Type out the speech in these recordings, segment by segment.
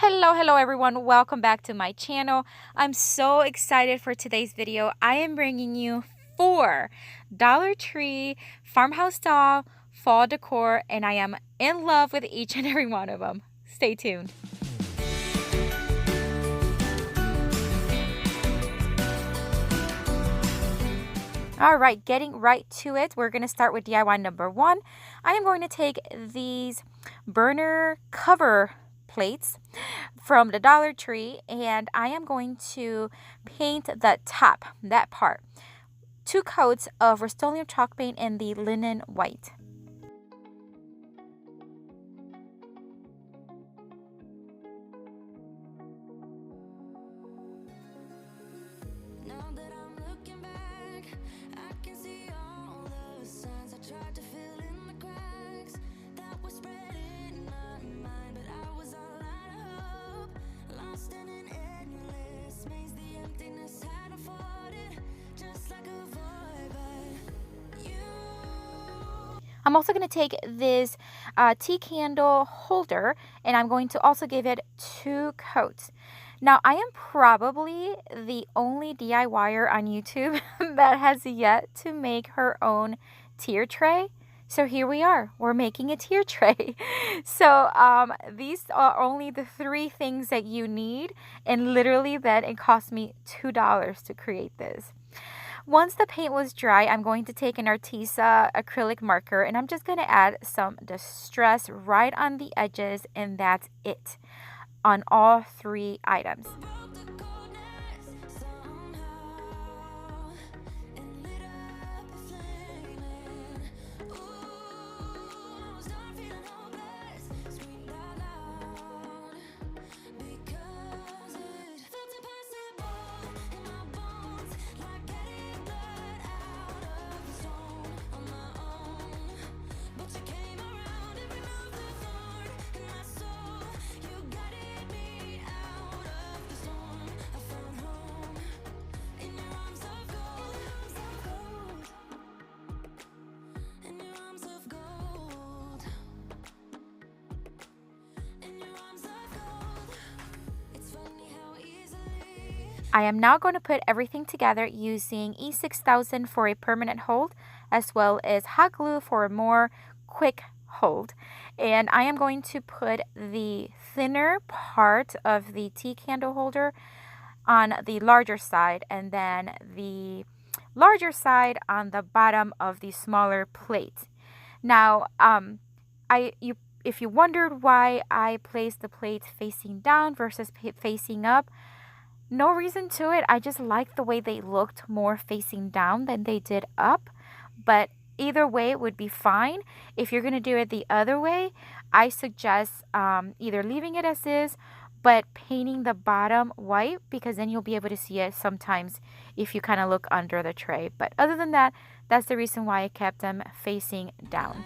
Hello everyone, welcome back to my channel. I'm so excited for today's video. I am bringing you 4 Dollar Tree farmhouse style fall decor, and I am in love with each and every one of them. Stay tuned. All right, getting right to it, we're going to start with DIY number 1. I am going to take these burner cover plates from the Dollar Tree, and I am going to paint the top, that part, 2 coats of Rustoleum chalk paint in the linen white. I'm also going to take this tea candle holder, and I'm going to also give it 2 coats. Now, I am probably the only DIYer on YouTube that has yet to make her own tier tray. So here we are, we're making a tier tray. So these are only the 3 things that you need, and literally that it cost me $2 to create this. Once the paint was dry, I'm going to take an Arteza acrylic marker, and I'm just going to add some distress right on the edges, and that's it on all 3 items. I am now going to put everything together using E6000 for a permanent hold, as well as hot glue for a more quick hold. And I am going to put the thinner part of the tea candle holder on the larger side, and then the larger side on the bottom of the smaller plate. Now, if you wondered why I placed the plate facing down versus facing up, no reason to it. I just like the way they looked more facing down than they did up. But either way would be fine. If you're going to do it the other way, I suggest either leaving it as is, but painting the bottom white, because then you'll be able to see it sometimes if you kind of look under the tray. But other than that, that's the reason why I kept them facing down.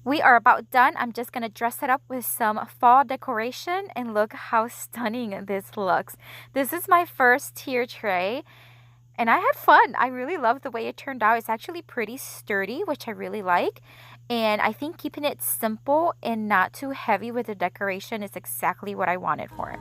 We are about done. I'm just going to dress it up with some fall decoration, and look how stunning this looks. This is my first tier tray, and I had fun. I really love the way it turned out. It's actually pretty sturdy, which I really like. And I think keeping it simple and not too heavy with the decoration is exactly what I wanted for it.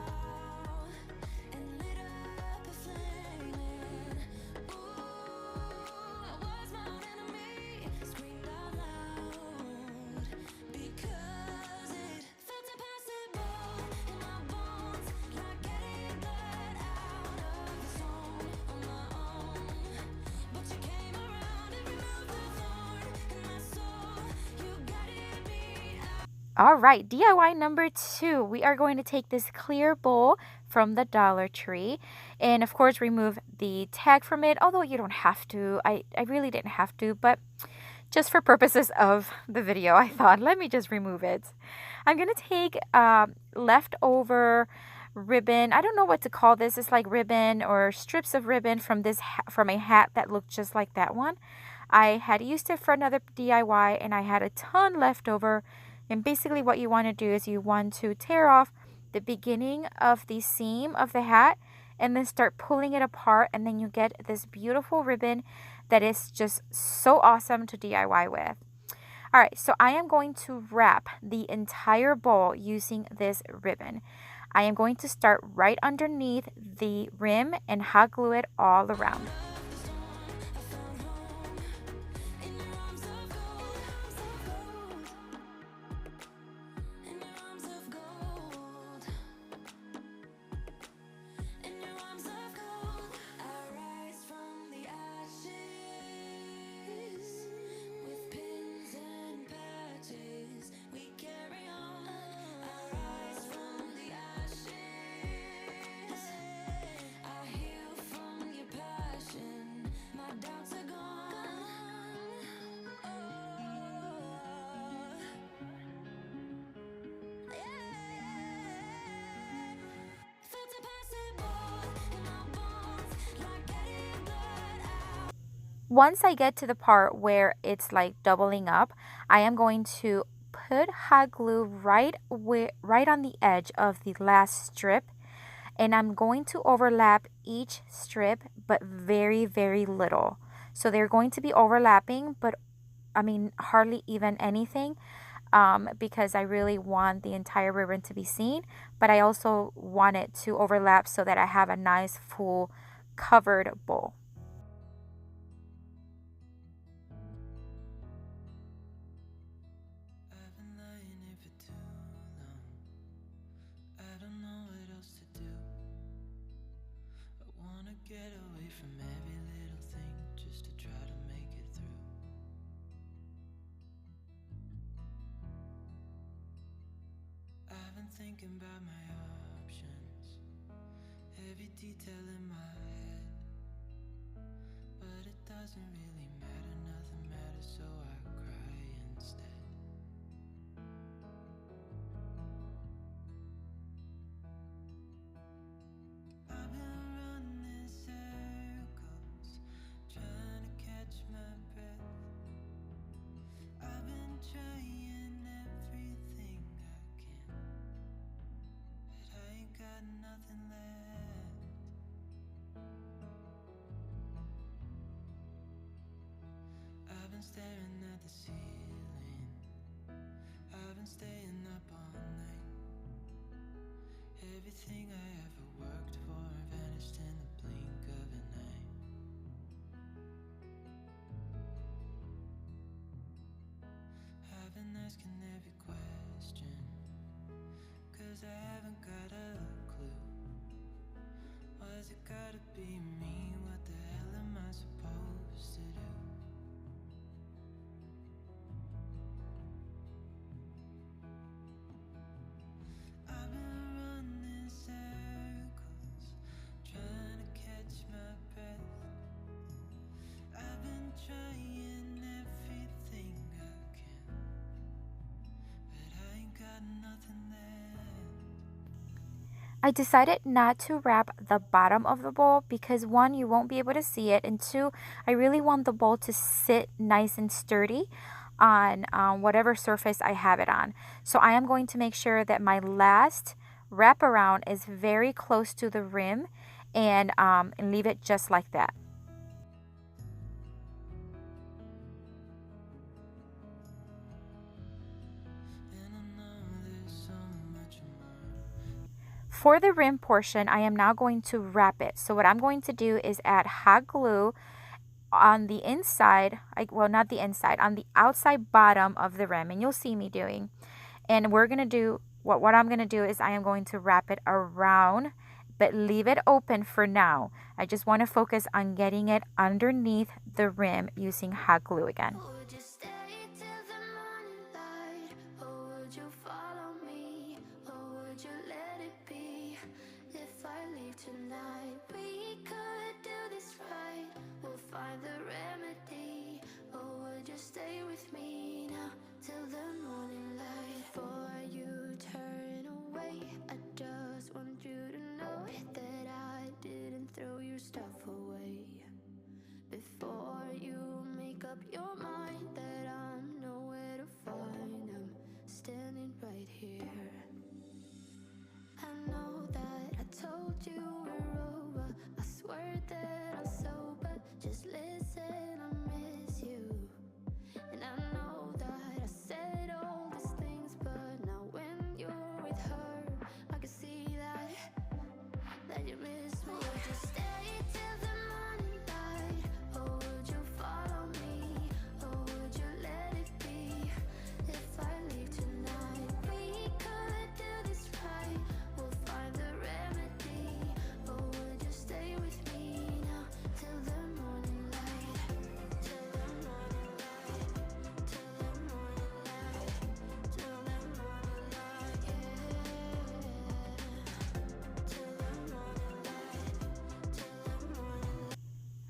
All right, DIY number 2. We are going to take this clear bowl from the Dollar Tree, and of course remove the tag from it, although you don't have to. I really didn't have to, but just for purposes of the video, I thought, let me just remove it. I'm going to take leftover ribbon. I don't know what to call this. It's like ribbon or strips of ribbon from a hat that looked just like that one. I had used it for another DIY and I had a ton left over. And basically what you want to do is you want to tear off the beginning of the seam of the hat and then start pulling it apart, and then you get this beautiful ribbon that is just so awesome to DIY with. All right, so I am going to wrap the entire bowl using this ribbon. I am going to start right underneath the rim and hot glue it all around. Once I get to the part where it's like doubling up, I am going to put hot glue right on the edge of the last strip, and I'm going to overlap each strip, but very, very little. So they're going to be overlapping, but I mean hardly even anything, because I really want the entire ribbon to be seen, but I also want it to overlap so that I have a nice full covered bowl. Get away from every little thing just to try to make it through. I've been thinking about my options, every detail in my head, but it doesn't really matter, nothing matters, so I cry instead. I've been running circles, trying to catch my breath. I've been trying everything I can, but I ain't got nothing left. I've been staring at the ceiling, I've been staying up all night. Everything I ever worked for vanished in the blink of an eye. I've been asking every question, 'cause I haven't got a clue. Why's it gotta be me? What the hell am I supposed to do? I've been running circles, trying to catch my breath. I've been trying everything I can, but I ain't got nothing left. I decided not to wrap the bottom of the bowl because one, you won't be able to see it, and two, I really want the bowl to sit nice and sturdy on whatever surface I have it on. So I am going to make sure that my last wraparound is very close to the rim, and leave it just like that. For the rim portion, I am now going to wrap it. So what I'm going to do is add hot glue on the inside, well, not the inside, on the outside bottom of the rim, and you'll see me doing. And we're going to do, what I'm going to do is I am going to wrap it around, but leave it open for now. I just want to focus on getting it underneath the rim using hot glue again. Would you stay till the morning light, or would you follow me, or would you let it be? If I leave tonight, we could do this right, we'll find the remedy. Or would you stay with me now till the morning light? Before you turn away, I just want you to know that I didn't throw your stuff away. Before you make up told you we're over. I swear that I'm sober. Just listen, I miss you. And I know that I said all these things, but now when you're with her, I can see that you miss me. Would you stay till the morning light? Or would you follow me? Or would you let it be? If I leave tonight, we could do this right. We'll find the remedy. Or would you stay with me now till the morning light? Till the morning light. Till the morning light. Till the morning light, yeah. Till the morning light. Till the morning light.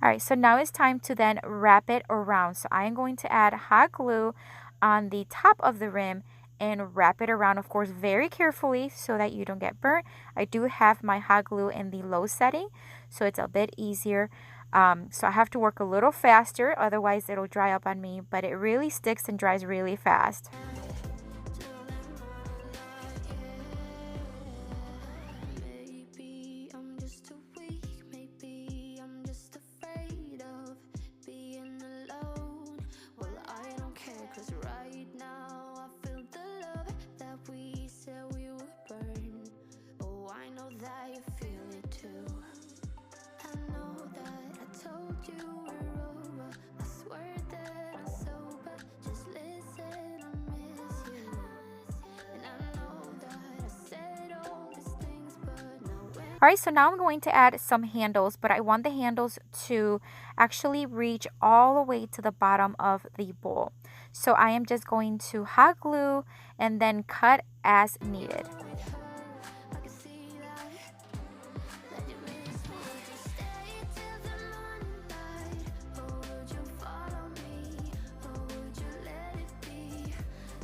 All right, so now it's time to then wrap it around. So I am going to add hot glue on the top of the rim and wrap it around, of course, very carefully so that you don't get burnt. I do have my hot glue in the low setting, so it's a bit easier. So I have to work a little faster, otherwise it'll dry up on me, but it really sticks and dries really fast. Maybe I'm just too weak, maybe I'm just afraid of being alone. Well, I don't care, 'cause right now I feel the love that we said we would burn. Oh, I know that you feel it too. I know that I told you we're over. I swear that I'm sober. Just listen, I miss you. And I know that I said all these things, but now when All right, so now I'm going to add some handles, but I want the handles to actually reach all the way to the bottom of the bowl. So I am just going to hot glue and then cut as needed. with her, I can see that you miss me. Would you stay till the morning light? Or would you follow me? Or would you let it be?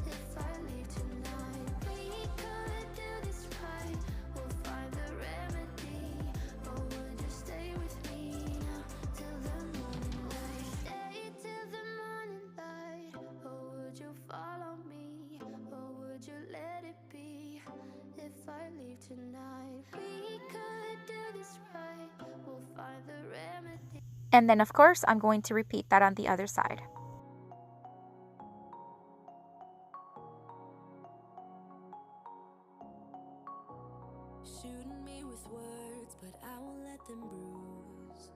If I leave tonight, we could do this right. We'll find the remedy. Or would you stay with me now till the morning light? Stay till the morning light. Or would you follow me? Or would you let it be? If I leave tonight, we could do this right. We'll find the remedy. And then, of course, I'm going to repeat that on the other side. Shooting me with words, but I won't let them bruise.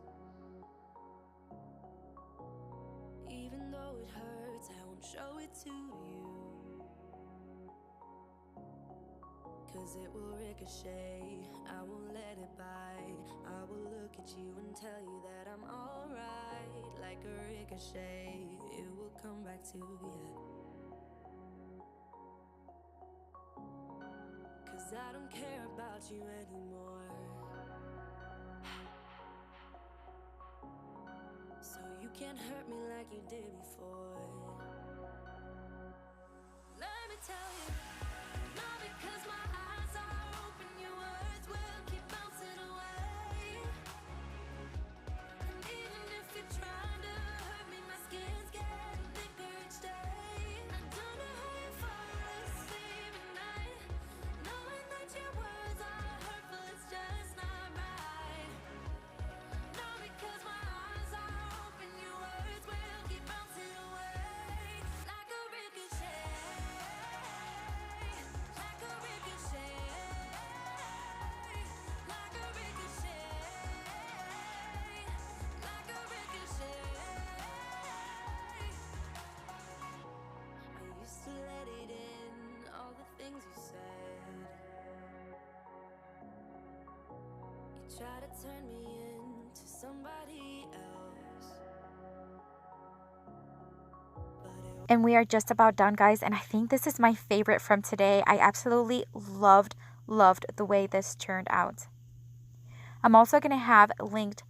Even though it hurts, I won't show it to you. 'Cause it will ricochet, I won't let it bite. I will look at you and tell you that I'm alright. Like a ricochet, it will come back to you. 'Cause I don't care about you anymore. So you can't hurt me like you did before. Let me tell you, not because my eyes are open, your words will keep bouncing away. And even if you're trying to hurt me, my skin's getting thicker each day. I don't know how you fall asleep at night, knowing that your words are hurtful, it's just not right. Not because my eyes are open, your words will keep bouncing away. Like a ricochet, like a ricochet, like a ricochet, like a ricochet. I used to let it in, all the things you said. You try to turn me into somebody else, but it And we are just about done, guys, and I think this is my favorite from today. I absolutely loved the way this turned out. I'm also going to have linked,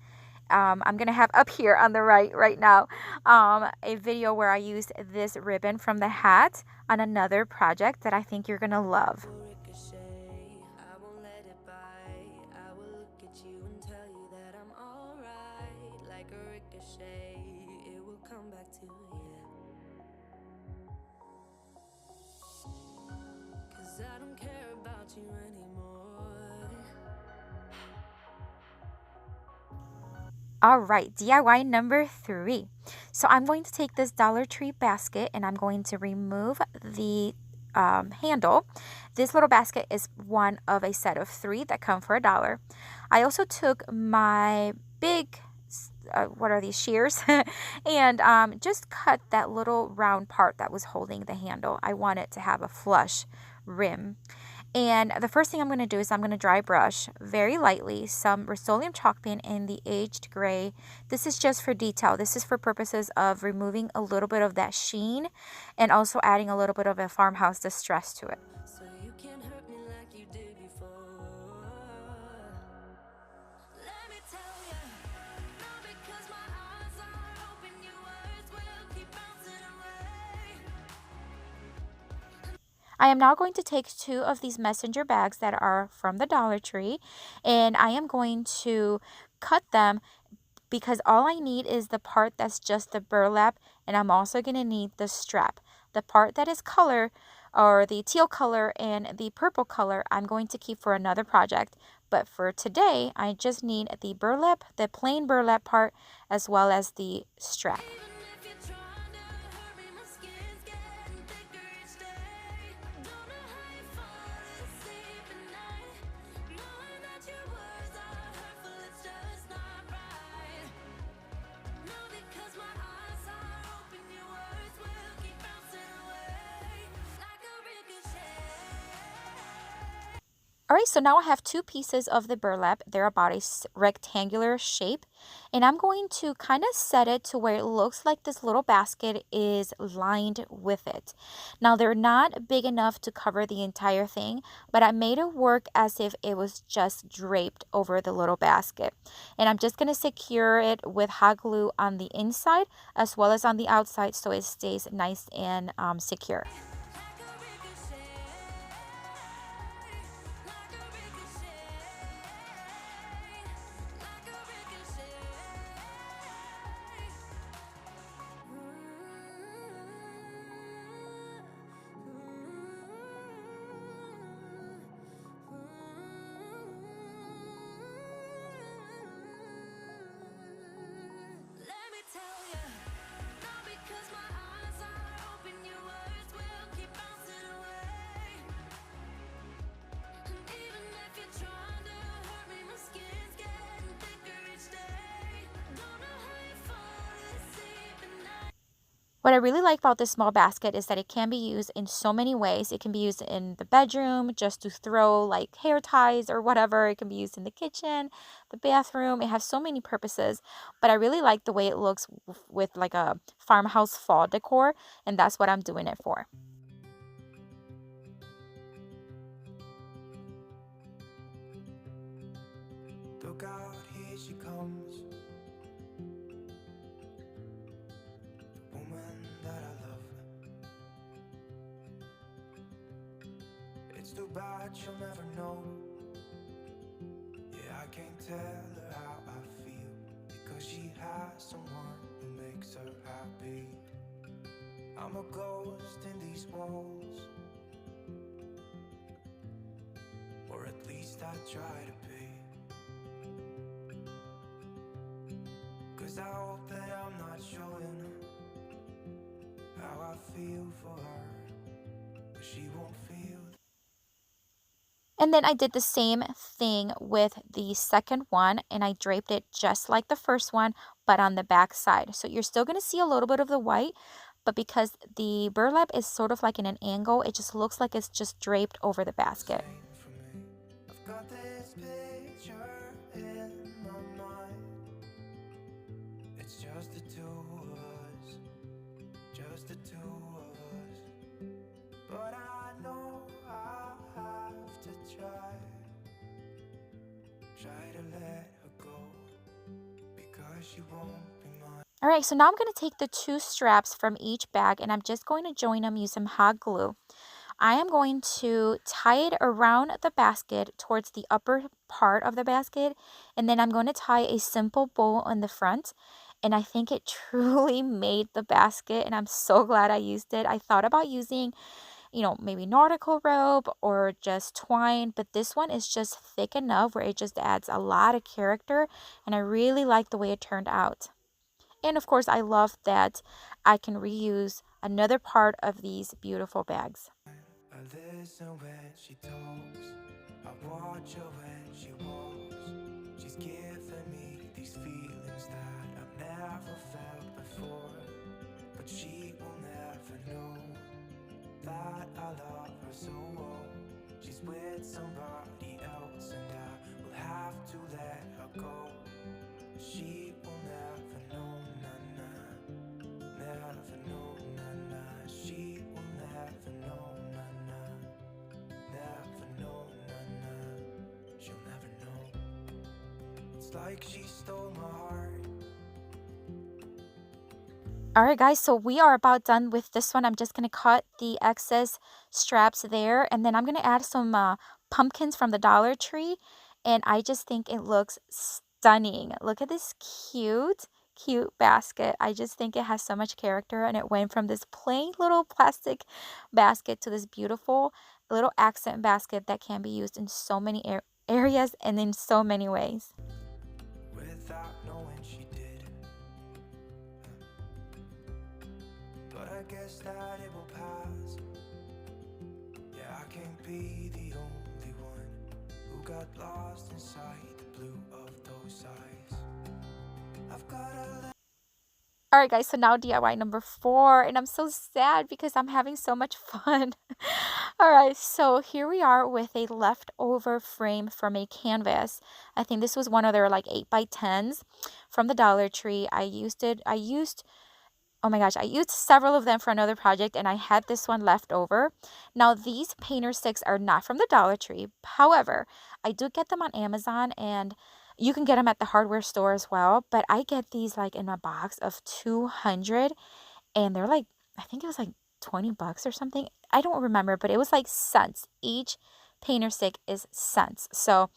I'm going to have up here on the right now, a video where I used this ribbon from the hat on another project that I think you're going to love. will ricochet, I won't let it bite. I will look at you and tell you that I'm alright. Like a ricochet, it will come back to you. 'Cause I don't care about you anymore. All right, DIY number 3. So I'm going to take this Dollar Tree basket and I'm going to remove the handle. This little basket is one of a set of 3 that come for $1. I also took my big, what are these, shears, and just cut that little round part that was holding the handle. I want it to have a flush rim. And the first thing I'm going to do is I'm going to dry brush very lightly some Rustoleum chalk paint in the aged gray. This is just for detail. This is for purposes of removing a little bit of that sheen and also adding a little bit of a farmhouse distress to it. So you can't hurt me like you did before. Let me tell you, now because my eyes are open, your words will keep bouncing away. I am now going to take 2 of these messenger bags that are from the Dollar Tree, and I am going to cut them because all I need is the part that's just the burlap, and I'm also going to need the strap. The part that is color, or the teal color and the purple color, I'm going to keep for another project. But for today, I just need the burlap, the plain burlap part, as well as the strap. Even if you're trying to hurt me, my skin's getting thicker each day. Don't know how you fall asleep at night, knowing that your words are hurtful, it's just not right. Now because my eyes are open, your words will keep bouncing away like a ricochet. All right, so now I have 2 pieces of the burlap. They're about a rectangular shape, and I'm going to kind of set it to where it looks like this little basket is lined with it. Now, they're not big enough to cover the entire thing, but I made it work as if it was just draped over the little basket. And I'm just going to secure it with hot glue on the inside as well as on the outside so it stays nice and secure. Like a ricochet, like a ricochet, like a ricochet. Let me tell you, now because my eyes are open, your words will keep bouncing away. And even if you're trying to hurt me, my skin's getting thicker each day. Don't know how you fall asleep at night. What I really like about this small basket is that it can be used in so many ways. It can be used in the bedroom just to throw like hair ties or whatever. It can be used in the kitchen, the bathroom. It has so many purposes, but I really like the way it looks with like a farmhouse fall decor, and that's what I'm doing it for. Look out, here she comes. The woman that I love. It's too bad she'll never know. Yeah, I can't tell her how I feel, because she has someone who makes her happy. I'm a ghost in these walls, or at least I try to be. 'Cause I hope that I'm not showing how I feel for her, but she won't feel. And then I did the same thing with the second one, and I draped it just like the first one, but on the back side. So you're still going to see a little bit of the white, but because the burlap is sort of like in an angle, it just looks like it's just draped over the basket. For me, I've got this picture in my mind. It's just the two of us, just the two of us. But I know I have to try to let her go, because she won't be mine. All right, so now I'm going to take the 2 straps from each bag and I'm just going to join them using hot glue. I am going to tie it around the basket towards the upper part of the basket, and then I'm going to tie a simple bow on the front. And I think it truly made the basket, and I'm so glad I used it. I thought about using you know, maybe nautical rope or just twine, but this one is just thick enough where it just adds a lot of character, and I really like the way it turned out. And of course, I love that I can reuse another part of these beautiful bags. I listen when she talks, I watch her when she walks. She's giving me these feelings that I've never felt before. But she will never know that I love her so well. She's with somebody else and I will have to let her go. She will never know, nah, nah. Never know, nah, nah. She will never know, nah, nah. Never know, nah, nah. She'll never know. It's like she stole my heart. Alright guys, so we are about done with this one. I'm just going to cut the excess straps there, and then I'm going to add some pumpkins from the Dollar Tree, and I just think it looks stunning. Look at this cute basket. I just think it has so much character, and it went from this plain little plastic basket to this beautiful little accent basket that can be used in so many areas and in so many ways. Without knowing she did. But I guess that it will pass. Yeah, I can't be the only one who got lost inside the blue of those eyes. I've got a Alright guys, so now DIY number 4, and I'm so sad because I'm having so much fun. Alright, so here we are with a leftover frame from a canvas. I think this was one of their like 8x10s from the Dollar Tree. Oh my gosh, I used several of them for another project, and I had this one left over. Now, these painter sticks are not from the Dollar Tree. However, I do get them on Amazon, and you can get them at the hardware store as well. But I get these like in a box of 200, and they're like, I think it was like 20 bucks or something. I don't remember, but it was like cents. Each painter stick is cents. So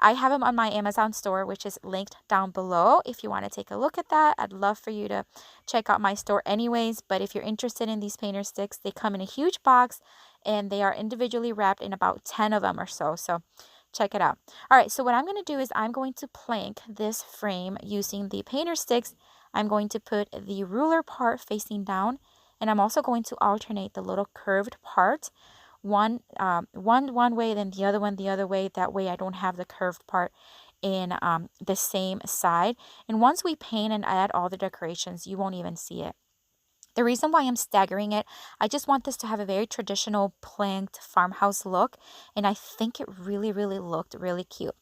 I have them on my Amazon store, which is linked down below if you want to take a look at that. I'd love for you to check out my store anyways, but if you're interested in these painter sticks, they come in a huge box and they are individually wrapped in about 10 of them or so. So check it out. All right, so what I'm going to do is I'm going to plank this frame using the painter sticks. I'm going to put the ruler part facing down, and I'm also going to alternate the little curved part. One way, then the other one the other way. That way I don't have the curved part in the same side. And once we paint and add all the decorations, you won't even see it. The reason why I'm staggering it, I just want this to have a very traditional planked farmhouse look, and I think it really looked really cute.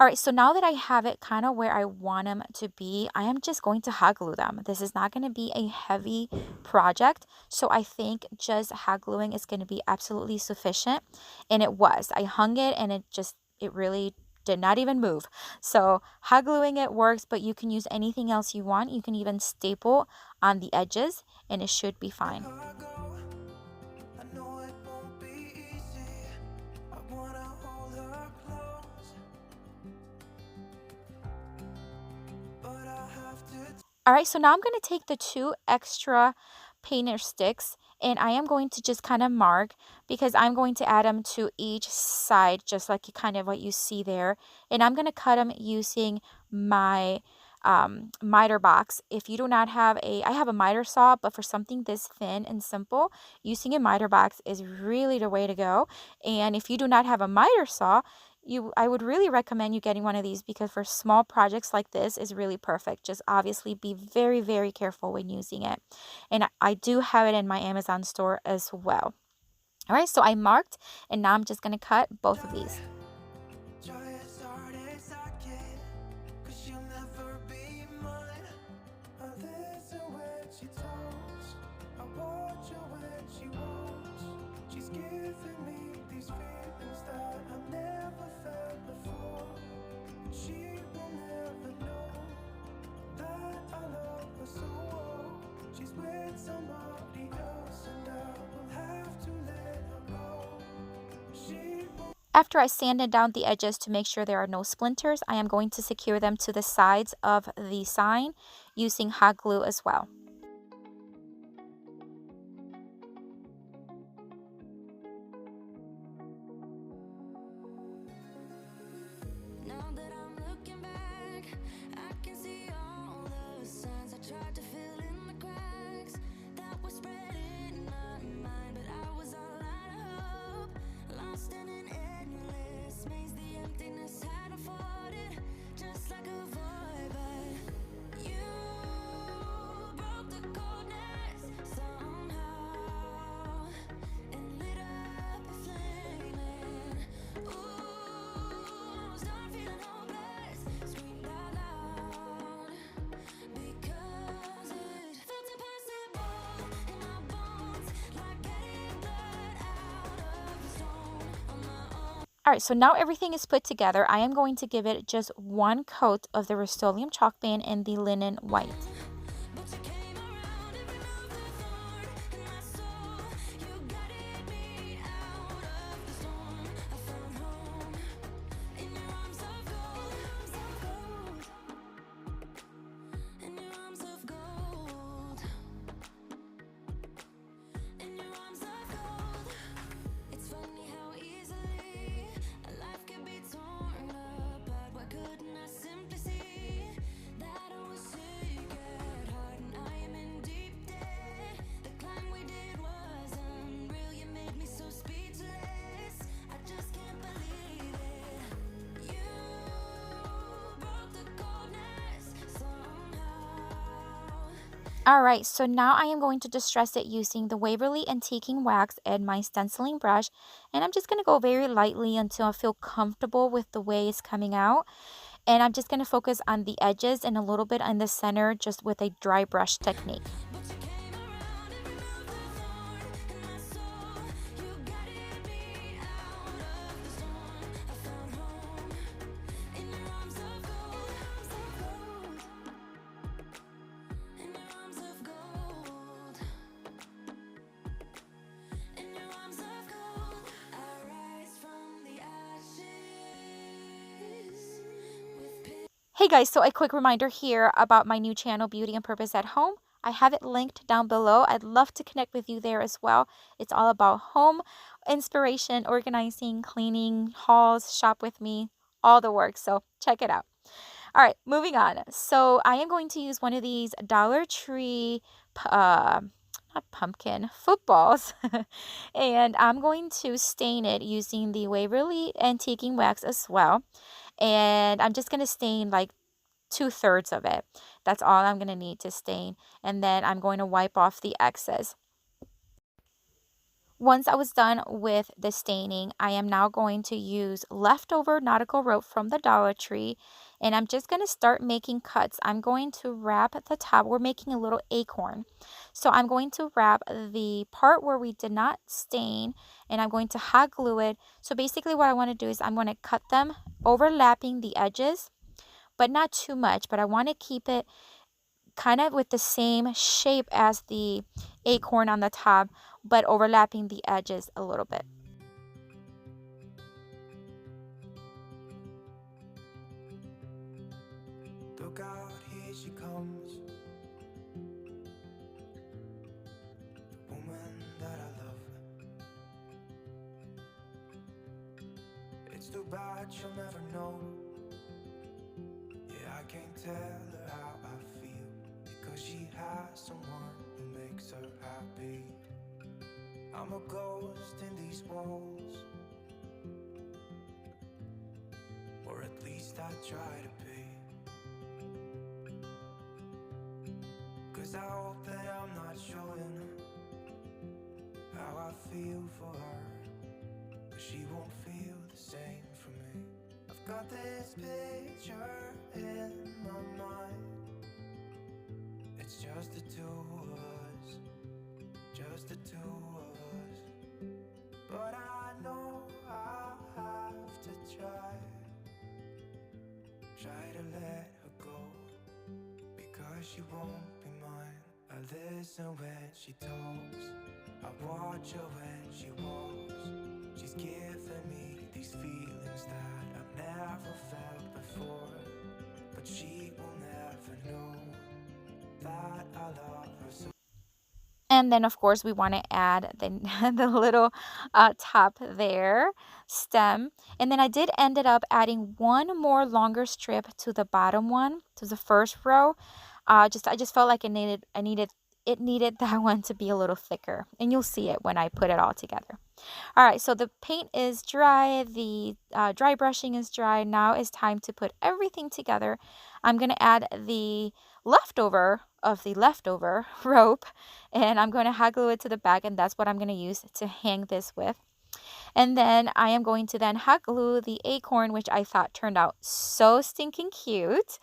All right, so now that I have it kind of where I want them to be, I am just going to hot glue them. This is not going to be a heavy project, so I think just hot gluing is going to be absolutely sufficient, and it was. I hung it, and it really did not even move. So hot gluing it works, but you can use anything else you want. You can even staple on the edges, and it should be fine. I know it won't be easy. I wanna hold her close, but I have to. All right, so now I'm going to take the 2 extra painter sticks, and I am going to just kind of mark, because I'm going to add them to each side, just like kind of what you see there. And I'm going to cut them using my miter box. If you do not have I have a miter saw, but for something this thin and simple, using a miter box is really the way to go. And if you do not have a miter saw, I would really recommend you getting one of these, because for small projects like this is really perfect. Just obviously be very careful when using it. And I do have it in my Amazon store as well. All right, so I marked, and now I'm just going to cut both of these. Try as hard as I can, 'cause she'll never be mine. I listen when she talks, I watch her when she walks. She's giving me these feelings that I've never felt before. She will never know that I love her so well. She's with somebody else and I will have to let her go. She will. After I sanded down the edges to make sure there are no splinters, I am going to secure them to the sides of the sign using hot glue as well. All right, so now everything is put together. I am going to give it just one coat of the Rustoleum Chalk Paint in the linen white. Alright, so now I am going to distress it using the Waverly Antiquing wax and my stenciling brush. And I'm just going to go very lightly until I feel comfortable with the way it's coming out. And I'm just going to focus on the edges and a little bit in the center just with a dry brush technique. Hey guys, so a quick reminder here about my new channel, Beauty on Purpose at Home. I have it linked down below. I'd love to connect with you there as well. It's all about home inspiration, organizing, cleaning, hauls, shop with me, all the work. So check it out. All right, moving on. So I am going to use one of these Dollar Tree, not pumpkin, footballs. And I'm going to stain it using the Waverly Antiquing wax as well. And I'm just going to stain like 2/3 of it. That's all I'm going to need to stain. And then I'm going to wipe off the excess. Once I was done with the staining, I am now going to use leftover nautical rope from the Dollar Tree. And I'm just going to start making cuts. I'm going to wrap the top. We're making a little acorn. So I'm going to wrap the part where we did not stain. And I'm going to hot glue it. So basically what I want to do is I'm going to cut them overlapping the edges. But not too much. But I want to keep it kind of with the same shape as the acorn on the top, but overlapping the edges a little bit. Look out, here she comes, the woman that I love. It's too bad she'll never know. Yeah, I can't tell her how I feel, because she has someone who makes her happy. I'm a ghost in these walls, or at least I try to be. 'Cause I hope that I'm not showing how I feel for her, but she won't feel the same for me. I've got this picture in my mind. It's just the two of us, just the two of us. But I know I have to try to let her go, because she won't be mine. I listen when she talks, I watch her when she walks. She's giving me these feelings that I've never felt before, but she will never know that I love her so. And then, of course, we want to add the little top there, stem. And then I did ended up adding one more longer strip to the bottom one, to the first row. I just felt like it needed that one to be a little thicker. And you'll see it when I put it all together. All right, so the paint is dry. The dry brushing is dry. Now it's time to put everything together. I'm going to add the leftover of the leftover rope, and I'm going to hot glue it to the back, and that's what I'm going to use to hang this with. And then I am going to then hot glue the acorn, which I thought turned out so stinking cute.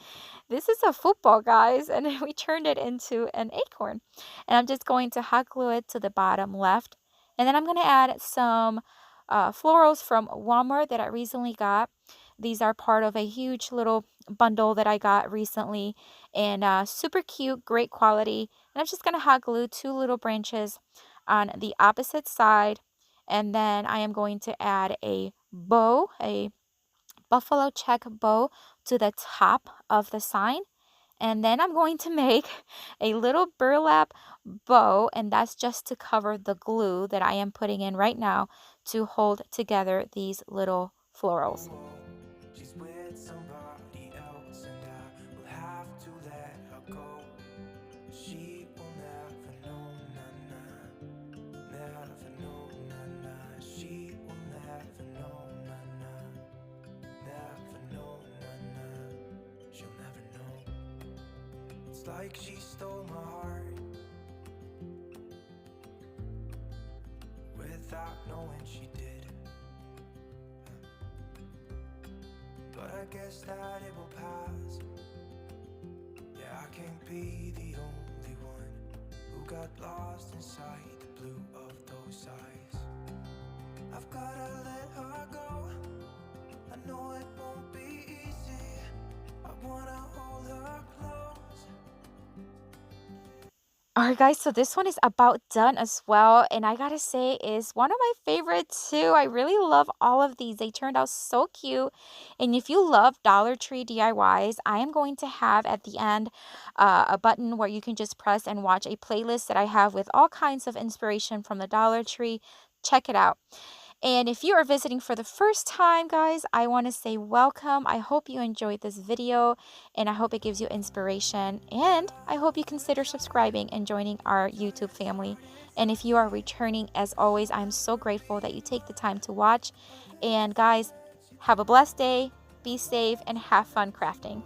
This is a football, guys, and we turned it into an acorn. And I'm just going to hot glue it to the bottom left. And then I'm going to add some florals from Walmart that I recently got. These are part of a huge little bundle that I got recently, and super cute, great quality. And I'm just going to hot glue 2 little branches on the opposite side, and then I am going to add a bow, a buffalo check bow to the top of the sign. And then I'm going to make a little burlap bow, and that's just to cover the glue that I am putting in right now to hold together these little florals. She's with somebody else, and I will have to let her go. She will never know, nah, nah. Never know, nah, nah. She will never know, nah, nah. Never know, nah, nah. She'll never know. It's like she stole my heart without knowing she did. But I guess that it will pass. Yeah, I can't be the only one who got lost inside the blue of those eyes. I've gotta let her go. I know it won't be easy. I wanna hold her close. Alright guys, so this one is about done as well, and I gotta say is one of my favorites too. I really love all of these. They turned out so cute. And if you love Dollar Tree DIYs, I am going to have at the end a button where you can just press and watch a playlist that I have with all kinds of inspiration from the Dollar Tree. Check it out. And if you are visiting for the first time, guys, I want to say welcome. I hope you enjoyed this video, and I hope it gives you inspiration. And I hope you consider subscribing and joining our YouTube family. And if you are returning, as always, I'm so grateful that you take the time to watch. And guys, have a blessed day, be safe, and have fun crafting.